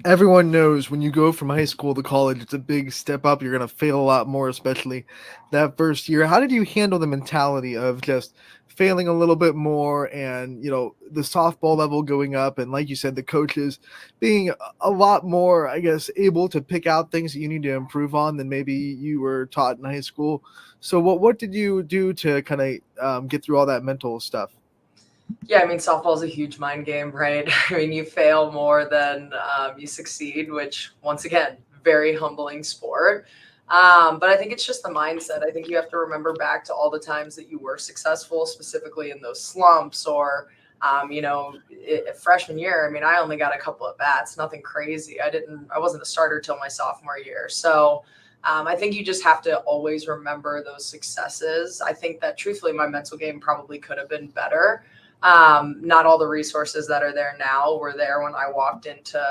[SPEAKER 3] Everyone knows when you go from high school to college, it's a big step up. You're going to fail a lot more, especially that first year. How did you handle the mentality of just failing a little bit more and, the softball level going up? And like you said, the coaches being a lot more, I guess, able to pick out things that you need to improve on than maybe you were taught in high school. So what did you do to kind of get through all that mental stuff?
[SPEAKER 22] Yeah, I mean, softball is a huge mind game, right? I mean, you fail more than you succeed, which, once again, very humbling sport. But I think it's just the mindset. I think you have to remember back to all the times that you were successful, specifically in those slumps or, freshman year. I mean, I only got a couple of bats, nothing crazy. I wasn't a starter till my sophomore year. So I think you just have to always remember those successes. I think that truthfully, my mental game probably could have been better. Not all the resources that are there now were there when I walked into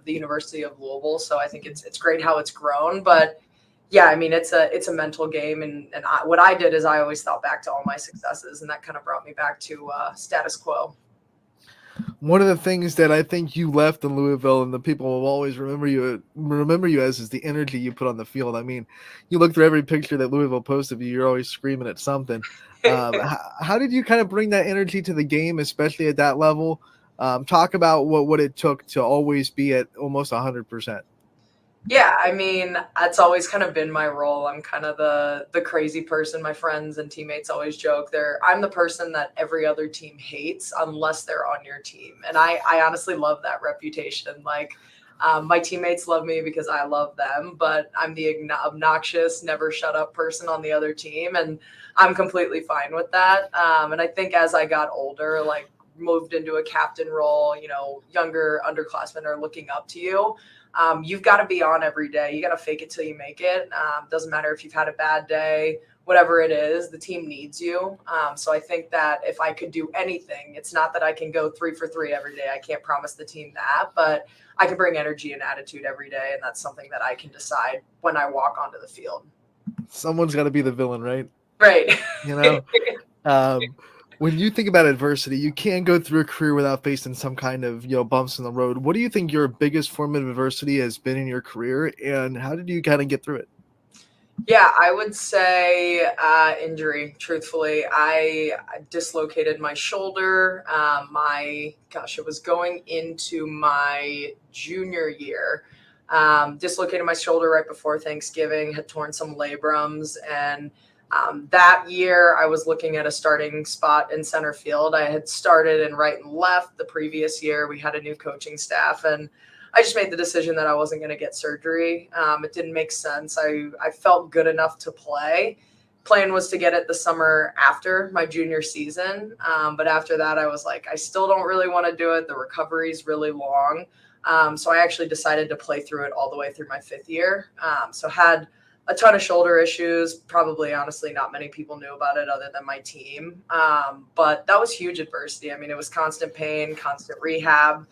[SPEAKER 22] the University of Louisville. So I think it's great how it's grown, but yeah, I mean, it's a mental game. And what I did is I always thought back to all my successes, and that kind of brought me back to status quo.
[SPEAKER 3] One of the things that I think you left in Louisville and the people will always remember you as is the energy you put on the field. I mean, you look through every picture that Louisville posts of you, you're always screaming at something. How did you kind of bring that energy to the game, especially at that level? Talk about what it took to always be at almost 100%.
[SPEAKER 22] Yeah, I mean, that's always kind of been my role. I'm kind of the crazy person. My friends and teammates always joke I'm the person that every other team hates unless they're on your team. And I honestly love that reputation. Like, my teammates love me because I love them, but I'm the obnoxious, never shut up person on the other team. And I'm completely fine with that. And I think as I got older, like moved into a captain role, younger underclassmen are looking up to you. You've got to be on every day. You got to fake it till you make it. Doesn't matter if you've had a bad day, whatever it is, the team needs you. So I think that if I could do anything, it's not that I can go 3 for 3 every day. I can't promise the team that, but I can bring energy and attitude every day. And that's something that I can decide when I walk onto the field.
[SPEAKER 3] Someone's got to be the villain, right?
[SPEAKER 22] Right.
[SPEAKER 3] When you think about adversity, you can't go through a career without facing some kind of, bumps in the road. What do you think your biggest form of adversity has been in your career, and how did you kind of get through it?
[SPEAKER 22] Yeah, I would say injury, truthfully. I dislocated my shoulder. It was going into my junior year. Dislocated my shoulder right before Thanksgiving, had torn some labrums, and that year I was looking at a starting spot in center field. I had started in right and left the previous year. We had a new coaching staff, and I just made the decision that I wasn't going to get surgery. It didn't make sense. I felt good enough to play. Plan was to get it the summer after my junior season. But after that, I was like, I still don't really want to do it. The recovery is really long. So I actually decided to play through it all the way through my 5th year. So had a ton of shoulder issues. Probably, honestly, not many people knew about it other than my team. But that was huge adversity. I mean, it was constant pain, constant rehab.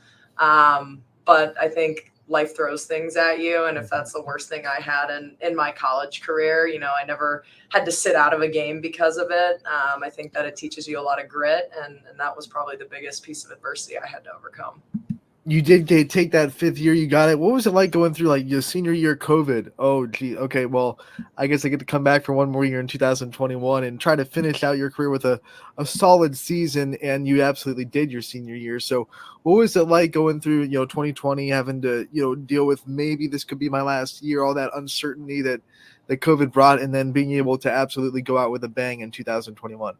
[SPEAKER 22] But I think life throws things at you. And if that's the worst thing I had in my college career, I never had to sit out of a game because of it. I think that it teaches you a lot of grit. And that was probably the biggest piece of adversity I had to overcome.
[SPEAKER 3] You did take that 5th year. You got it. What was it like going through like your senior year COVID? Oh, gee. Okay. Well, I guess I get to come back for one more year in 2021 and try to finish out your career with a solid season. And you absolutely did your senior year. So what was it like going through, 2020, having to, deal with maybe this could be my last year, all that uncertainty that COVID brought, and then being able to absolutely go out with a bang in 2021?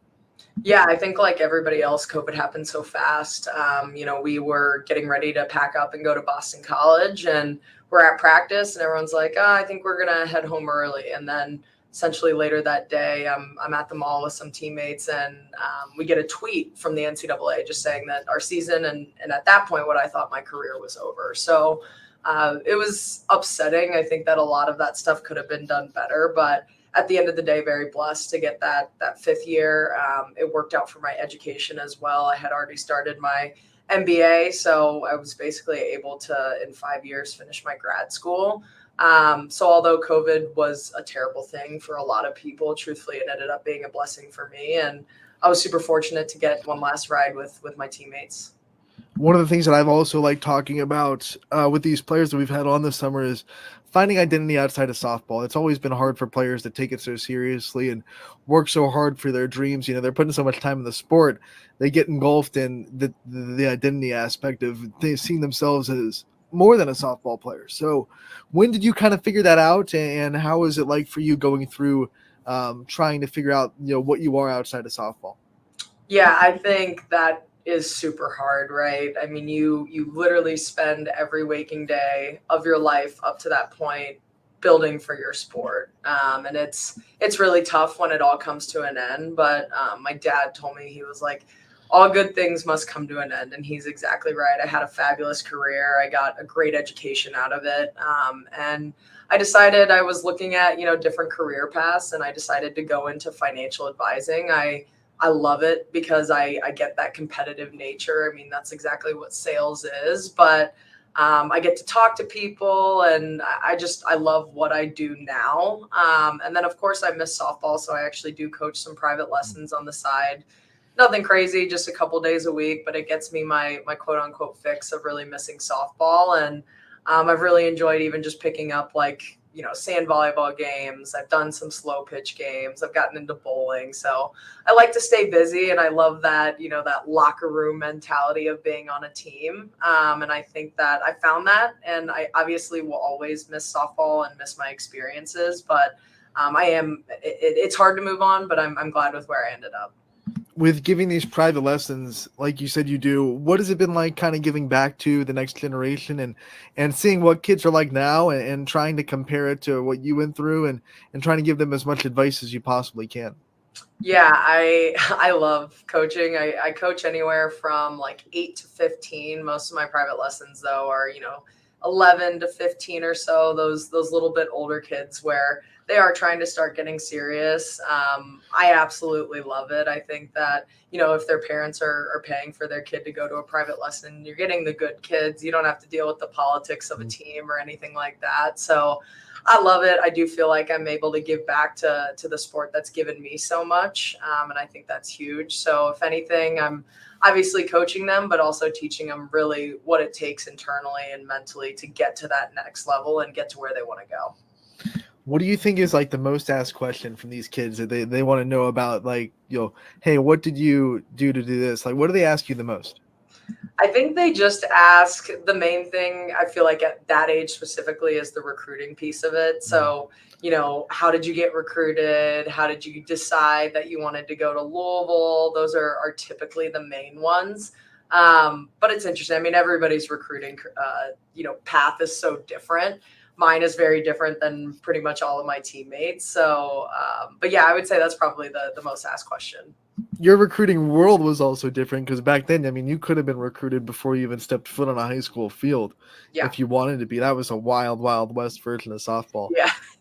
[SPEAKER 22] Yeah, I think like everybody else, COVID happened so fast. We were getting ready to pack up and go to Boston College, and we're at practice, and everyone's like, I think we're going to head home early. And then essentially later that day, I'm at the mall with some teammates, and we get a tweet from the NCAA just saying that our season and at that point, what I thought my career was over. So it was upsetting. I think that a lot of that stuff could have been done better, but at the end of the day, very blessed to get that 5th year. It worked out for my education as well. I had already started my MBA, so I was basically able to, in 5 years, finish my grad school. So although COVID was a terrible thing for a lot of people, truthfully, it ended up being a blessing for me. And I was super fortunate to get one last ride with my teammates.
[SPEAKER 3] One of the things that I've also liked talking about with these players that we've had on this summer is finding identity outside of softball. It's always been hard for players to take it so seriously and work so hard for their dreams. They're putting so much time in the sport. They get engulfed in the identity aspect of seeing themselves as more than a softball player. So when did you kind of figure that out, and how is it like for you going through trying to figure out, what you are outside of softball?
[SPEAKER 22] Yeah, I think that is super hard, right? I mean, you literally spend every waking day of your life up to that point building for your sport. And it's really tough when it all comes to an end. But my dad told me, he was like, all good things must come to an end. And he's exactly right. I had a fabulous career. I got a great education out of it. And I decided I was looking at, different career paths, and I decided to go into financial advising. I love it because I get that competitive nature. I mean, that's exactly what sales is. But I get to talk to people, and I love what I do now. And then of course I miss softball, so I actually do coach some private lessons on the side. Nothing crazy, just a couple days a week, but it gets me my quote unquote fix of really missing softball. And I've really enjoyed even just picking up like, sand volleyball games. I've done some slow pitch games. I've gotten into bowling. So I like to stay busy, and I love that, that locker room mentality of being on a team. And I think that I found that, and I obviously will always miss softball and miss my experiences, but it's hard to move on, but I'm glad with where I ended up.
[SPEAKER 3] With giving these private lessons, like you said you do, what has it been like kind of giving back to the next generation and seeing what kids are like now and trying to compare it to what you went through and trying to give them as much advice as you possibly can?
[SPEAKER 22] Yeah, I love coaching. I coach anywhere from like 8 to 15. Most of my private lessons though are, 11 to 15 or so, those little bit older kids where they are trying to start getting serious. I absolutely love it. I think that, if their parents are paying for their kid to go to a private lesson, you're getting the good kids. You don't have to deal with the politics of a team or anything like that. So I love it. I do feel like I'm able to give back to the sport that's given me so much. And I think that's huge. So if anything, I'm obviously coaching them, but also teaching them really what it takes internally and mentally to get to that next level and get to where they want to go.
[SPEAKER 3] What do you think is like the most asked question from these kids that they want to know about? Like, hey, what did you do to do this? Like, what do they ask you the most?
[SPEAKER 22] I think they just ask the main thing. I feel like at that age specifically is the recruiting piece of it. So, how did you get recruited? How did you decide that you wanted to go to Louisville? Those are typically the main ones. But it's interesting. I mean, everybody's recruiting, path is so different. Mine is very different than pretty much all of my teammates. So, but yeah, I would say that's probably the most asked question.
[SPEAKER 3] Your recruiting world was also different because back then, I mean, you could have been recruited before you even stepped foot on a high school field if you wanted to be. That was a wild, wild west version of softball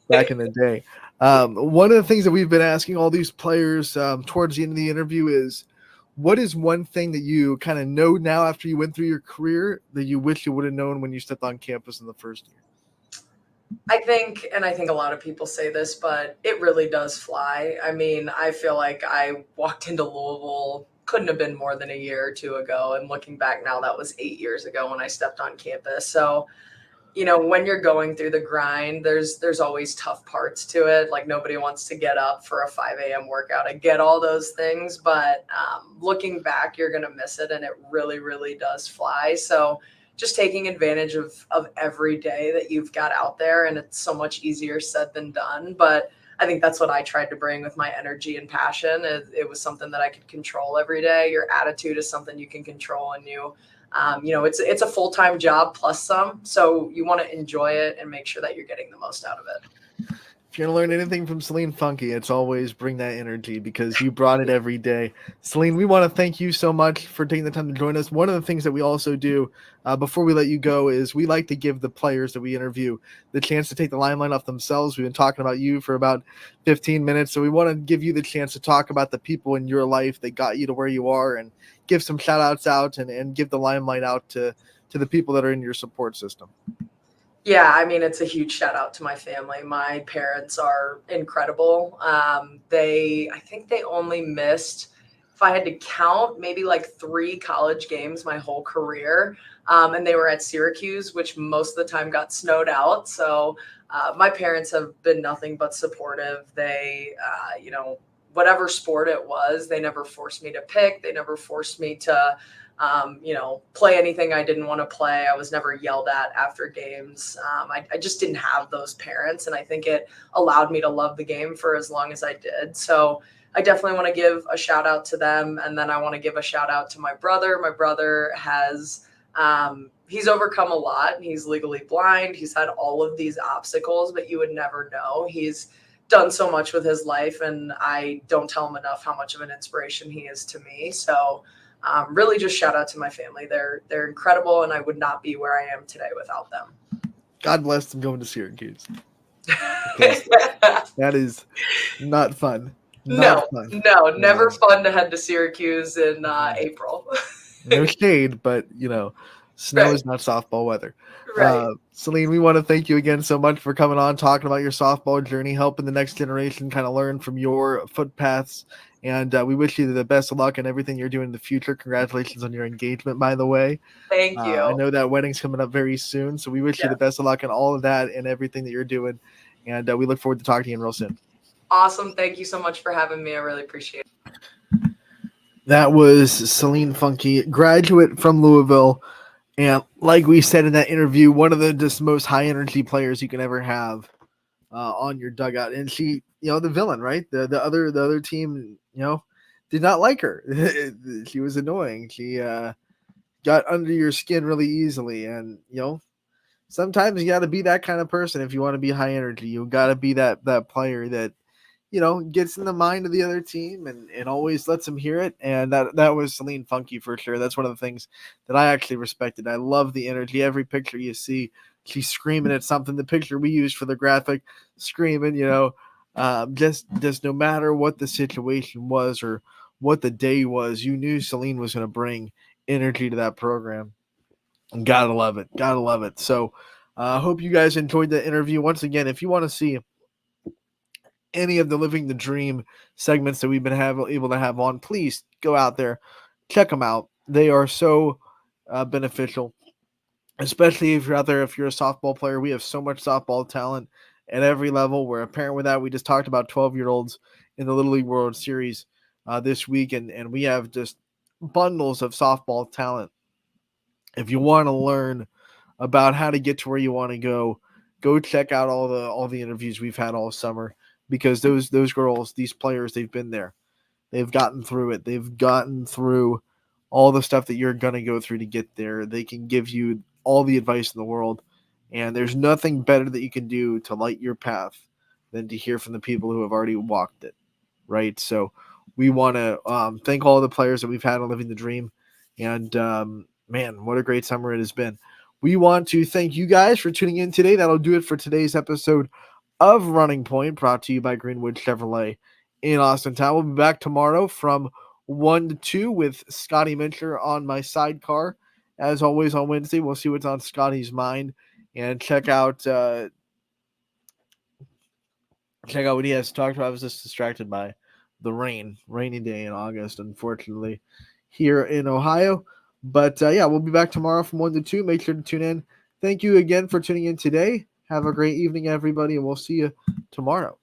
[SPEAKER 3] back in the day. One of the things that we've been asking all these players towards the end of the interview is, what is one thing that you kind of know now after you went through your career that you wish you would have known when you stepped on campus in the first year?
[SPEAKER 22] I think a lot of people say this, but it really does fly. I mean, I feel like I walked into Louisville, couldn't have been more than a year or two ago. And looking back now, that was 8 years ago when I stepped on campus. So, when you're going through the grind, there's always tough parts to it. Like nobody wants to get up for a 5 a.m. workout. I get all those things, but looking back, you're going to miss it. And it really, really does fly. So just taking advantage of every day that you've got out there. And it's so much easier said than done. But I think that's what I tried to bring with my energy and passion. It was something that I could control every day. Your attitude is something you can control, and it's a full-time job plus some. So you want to enjoy it and make sure that you're getting the most out of it.
[SPEAKER 3] If you're going to learn anything from Celine Funky, it's always bring that energy because you brought it every day. Celine, we want to thank you so much for taking the time to join us. One of the things that we also do before we let you go is we like to give the players that we interview the chance to take the limelight off themselves. We've been talking about you for about 15 minutes, so we want to give you the chance to talk about the people in your life that got you to where you are and give some shout-outs out and give the limelight out to the people that are in your support system.
[SPEAKER 22] Yeah, I mean, it's a huge shout out to my family. My parents are incredible. I think they only missed, if I had to count, maybe like 3 college games my whole career. And they were at Syracuse, which most of the time got snowed out. So my parents have been nothing but supportive. They, whatever sport it was, they never forced me to pick. They never forced me to play anything I didn't want to play. I was never yelled at after games. I just didn't have those parents. And I think it allowed me to love the game for as long as I did. So I definitely want to give a shout out to them. And then I want to give a shout out to my brother. My brother has, he's overcome a lot. He's legally blind. He's had all of these obstacles, but you would never know. He's done so much with his life, and I don't tell him enough how much of an inspiration he is to me. So really just shout out to my family. They're incredible, and I would not be where I am today without them.
[SPEAKER 3] God bless them going to Syracuse. That is not fun.
[SPEAKER 22] No, never fun to head to Syracuse in April.
[SPEAKER 3] No shade, but Snow
[SPEAKER 22] Right.
[SPEAKER 3] is not softball weather.
[SPEAKER 22] Right.
[SPEAKER 3] Celine, we want to thank you again so much for coming on, talking about your softball journey, helping the next generation kind of learn from your footpaths. And we wish you the best of luck in everything you're doing in the future. Congratulations on your engagement, by the way.
[SPEAKER 22] Thank you.
[SPEAKER 3] I know that wedding's coming up very soon, so we wish you the best of luck in all of that and everything that you're doing. And we look forward to talking to you real soon.
[SPEAKER 22] Awesome. Thank you so much for having me. I really appreciate it.
[SPEAKER 3] That was Celine Funky, graduate from Louisville. And like we said in that interview, one of the just most high energy players you can ever have on your dugout. And she, the villain, right? The other team, did not like her. She was annoying. She got under your skin really easily. And, sometimes you got to be that kind of person if you want to be high energy. You got to be that player that, gets in the mind of the other team and always lets them hear it. And that was Celine Funky for sure. That's one of the things that I actually respected. I love the energy. Every picture you see, she's screaming at something. The picture we used for the graphic, screaming, just no matter what the situation was or what the day was, you knew Celine was going to bring energy to that program. And gotta love it. Gotta love it. So I hope you guys enjoyed the interview. Once again, if you want to see any of the Living the Dream segments that we've been able to have on, please go out there, check them out. They are so beneficial, especially if you're out there, if you're a softball player. We have so much softball talent at every level. We're a parent with that. We just talked about 12-year-olds in the Little League World Series this week, and we have just bundles of softball talent. If you want to learn about how to get to where you want to go check out all the interviews we've had all summer. Because those girls, these players, they've been there. They've gotten through it. They've gotten through all the stuff that you're going to go through to get there. They can give you all the advice in the world. And there's nothing better that you can do to light your path than to hear from the people who have already walked it, right? So we want to thank all the players that we've had on Living the Dream. And, man, what a great summer it has been. We want to thank you guys for tuning in today. That'll do it for today's episode of Running Point, brought to you by Greenwood Chevrolet in Austin Town. We'll be back tomorrow from 1 to 2 with Scotty Mincher on my sidecar. As always on Wednesday, we'll see what's on Scotty's mind and check out what he has to talk about. I was just distracted by the rainy day in August, unfortunately, here in Ohio. But we'll be back tomorrow from 1 to 2. Make sure to tune in. Thank you again for tuning in today. Have a great evening, everybody, and we'll see you tomorrow.